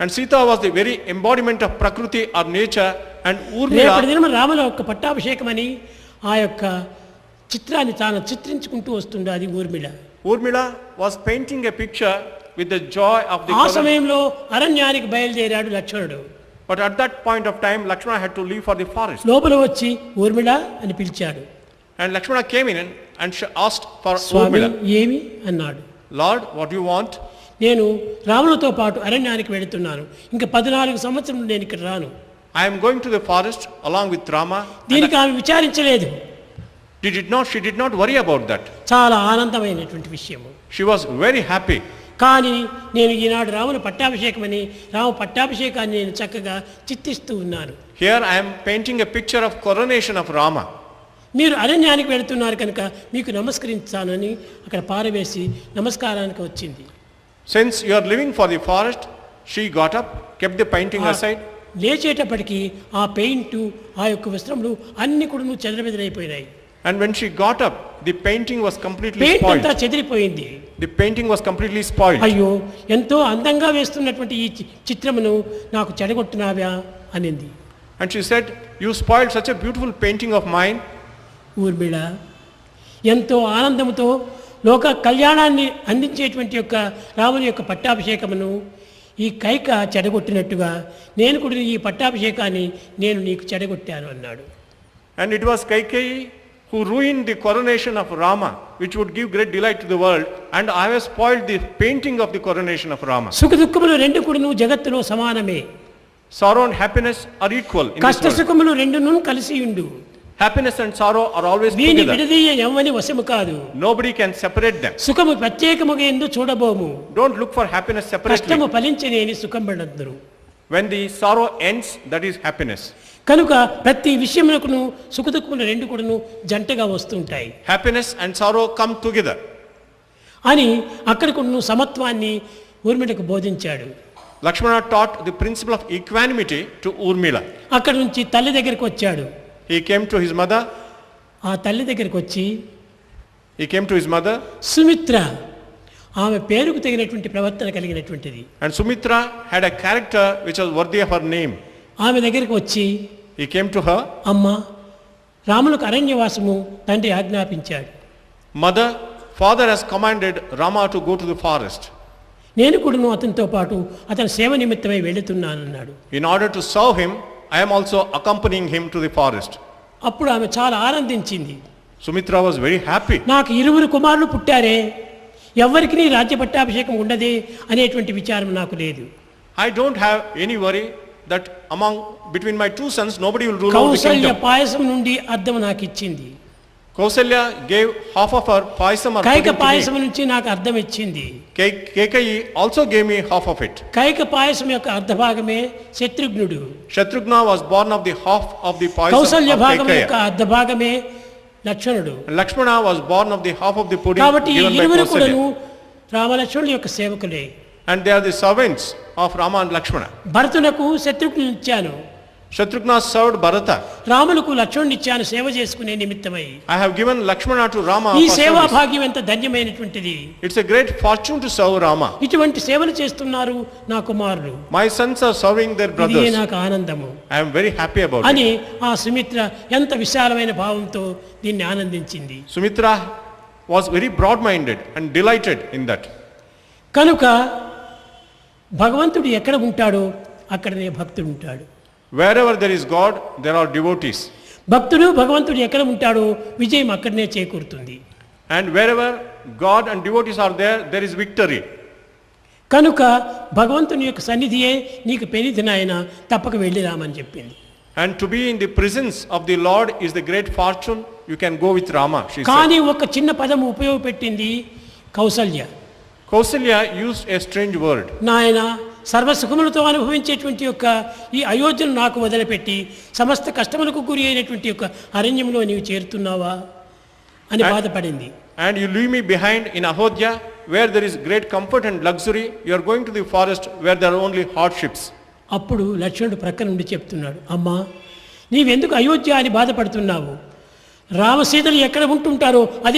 And Sita was the very embodiment of Prakriti or nature, and Urmila. రేపటి దినం రాముల యొక్క పట్టాభిషేకమని ఆ యొక్క చిత్రాన్ని తాను చిత్రించుకుంటూ వస్తుండే అది Urmila. Urmila was painting a picture with the joy of the ఆ సమయంలో అరణ్యానికి బయలుదేరాడు లక్ష్మణుడు. But at that point of time, Lakshmana had to leave for the forest. లోపల వచ్చి ఊర్మిళ అని పిలిచాడు. And Lakshmana came in and asked for Swamy Urmila. ఏమి అన్నాడు. Lord, what do you want? నేను రాములతో పాటు అరణ్యానికి వెళుతున్నాను, ఇంకా 14 సంవత్సరం నేను ఇక్కడ రాను. I am going to the forest along with Rama. దీనికి ఆమె విచారించలేదు. She did not worry about that. చాలా ఆనందమైనటువంటి విషయము. She was very happy. కానీ నేను ఈనాడు రాముల పట్టాభిషేకమని రామ పట్టాభిషేకాన్ని నేను చక్కగా చిత్తిస్తూ ఉన్నాను. Here I am painting a picture of coronation of Rama. మీరు అరణ్యానికి వెళుతున్నారు కనుక మీకు నమస్కరించానని అక్కడ పారవేసి నమస్కారానికి వచ్చింది. Since you are living for the forest, she got up, kept the painting aside. లేచేటప్పటికి ఆ పెయింట్ ఆ యొక్క వస్త్రములు అన్ని కూడా చెదరబెదరైపోయినాయి. And when she got up, the painting was completely paint spoiled. అంతా చెదిరిపోయింది. The painting was completely spoiled. అయ్యో ఎంతో అందంగా వేస్తున్నటువంటి ఈ చిత్రమును నాకు చెడగొట్టినావా అనింది. And she said, you spoiled such a beautiful painting of mine. Urmila ఎంతో ఆనందంతో లోక కళ్యాణాన్ని అందించేటువంటి యొక్క రాముని యొక్క పట్టాభిషేకమును ఈ కైక చెడగొట్టినట్టుగా నేను కూడా ఈ పట్టాభిషేకాన్ని నేను నీకు చెడగొట్టాను అన్నాడు. And it was Kaikeyi who ruined the coronation of Rama, which would give great delight to the world, and I have spoiled the painting of the coronation of Rama. సుఖ దుఃఖములు రెండు కూడా జగత్తులో సమానమే. Sorrow and happiness are equal in this కష్ట world. సుఖములు రెండును కలిసి ఉండు. Happiness and sorrow are always దీని together. విడదీయ ఎవ్వని వశము కాదు. Nobody can separate them. సుఖము ప్రత్యేకముగా ఎందు చూడబోము. Don't look for happiness separately. కష్టము ఫలించనేని సుఖం పడందురు. When the sorrow ends, that is happiness. కనుక ప్రతి విషయమునకును సుఖ దుఃఖములు రెండు కూడాను జంటగా వస్తుంటాయి. Happiness and sorrow come together. అని అక్కడ కూడా సమత్వాన్ని ఊర్మిళకు బోధించాడు. Lakshmana taught the principle of equanimity to Urmila. అక్కడ నుంచి తల్లి దగ్గరికి వచ్చాడు. He came to his mother. ఆ తల్లి దగ్గరికి వచ్చి సుమిత్ర ఆమె పేరుకు తగినటువంటి ప్రవర్తన కలిగినటువంటిది. And Sumitra had a character which was worthy of her name. ఆమె దగ్గరికి వచ్చి He came to her. అమ్మా, రాములకు అరణ్యవాసము తండ్రి ఆజ్ఞాపించాడు. Mother, father has commanded Rama to go to the forest. నేను కూడాను అతనితో పాటు అతని సేవ నిమిత్తమై వెళుతున్నానన్నాడు. In order to serve him, I am also accompanying him to the forest. అప్పుడు ఆమె చాలా ఆనందించింది. Sumitra was very happy. నాకు 2 కుమారులు పుట్టారే, ఎవరికి నీ రాజ్య పట్టాభిషేకం ఉండదే అనేటువంటి విచారం నాకు లేదు. I don't have any worry that between my 2 sons nobody will rule over the Kaushalya kingdom. పాయసం నుండి అద్దం నాకు ఇచ్చింది. Kausalya gave half of her paisam or Kaika pudding to payasam me. నుంచి నాకు అర్థం ఇచ్చింది. Kaikeyi also gave me half of it. Kaika పాయసం యొక్క అర్ధభాగమే శత్రుఘ్నుడు. Shatrugna was born of the half of the paisam Kaushalya of భాగం యొక్క Kaikeyi. అర్ధభాగమే లక్ష్మణుడు. Lakshmana was born of the half of the pudding కాబట్టి ఈ given by ఇరువురు కూడాను Kausalya. రామలక్ష్మణుల యొక్క సేవకులే. And they are the servants of Rama and Lakshmana. భరతునకు శత్రుఘ్నుని ఇచ్చాను. Shatrugna served Bharata. రాములకు లక్ష్మణుని ఇచ్చాను సేవ చేసుకునే నిమిత్తమై. I have given Lakshmana to Rama ఈ for సేవా service. భాగ్యం ఎంత ధన్యమైనటువంటిది. It's a great fortune to serve Rama. ఇటువంటి సేవలు చేస్తున్నారు నా కుమారులు. My sons are serving their ఇదే brothers. నాకు ఆనందము I am very happy about అని it. ఆ సుమిత్ర ఎంత విశాలమైన భావంతో దీన్ని ఆనందించింది. Sumitra was very broad-minded and delighted in that. కనుక భగవంతుడు ఎక్కడ ఉంటాడో అక్కడనే భక్తుడు ఉంటాడు. Wherever there is God, there are devotees. భక్తుడు భగవంతుడు ఎక్కడ ఉంటాడో విజయం అక్కడనే చేకూరుతుంది. And wherever God and devotees are there, there is victory. కనుక భగవంతుని యొక్క సన్నిధియే నీకు పెనిది నాయన, తప్పక వెళ్ళి రామని చెప్పింది. And to be in the presence of the Lord is the great fortune. You can go with Rama, she said. కానీ ఒక చిన్న పదం ఉపయోగపెట్టింది Kaushalya. Kausalya used a strange word. నాయన, సర్వసుఖములతో అనుభవించేటువంటి యొక్క ఈ అయోధ్యను నాకు వదిలిపెట్టి సమస్త కష్టములకు గురి అయినటువంటి యొక్క అరణ్యంలో నీవు చేరుతున్నావా అని బాధపడింది. And you leave me behind in Ahodhya, where there is great comfort and luxury. You are going to the forest where there are only hardships. అప్పుడు లక్ష్మణుడు ప్రక్క నుండి చెప్తున్నాడు, అమ్మా, నీవెందుకు అయోధ్య అని బాధపడుతున్నావు? రామసీతలు ఎక్కడ ఉంటుంటారో అది